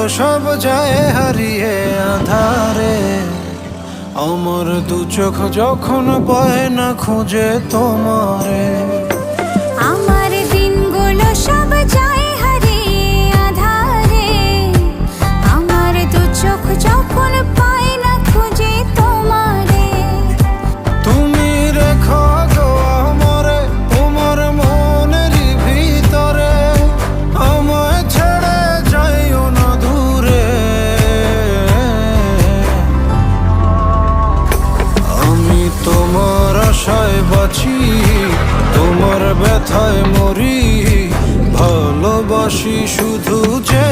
সব যায় হারিয়ে আধারে। আমার দু চোখ যখন বয় না খুঁজে তোমারে। আমার দিনগুলো সব যায় হারিয়ে আঁধারে। আমার দু চোখ যখন পায় না খুঁজে তোমারে। তুমি রেখো গো আমারে তোমার মনেরই ভিতরে, আমায় ছেড়ে যাইও না দূরে। আমি তোমার আশায় বাঁচি, তোমার ব্যথায় মরি, ভালোবাসি শুধু যে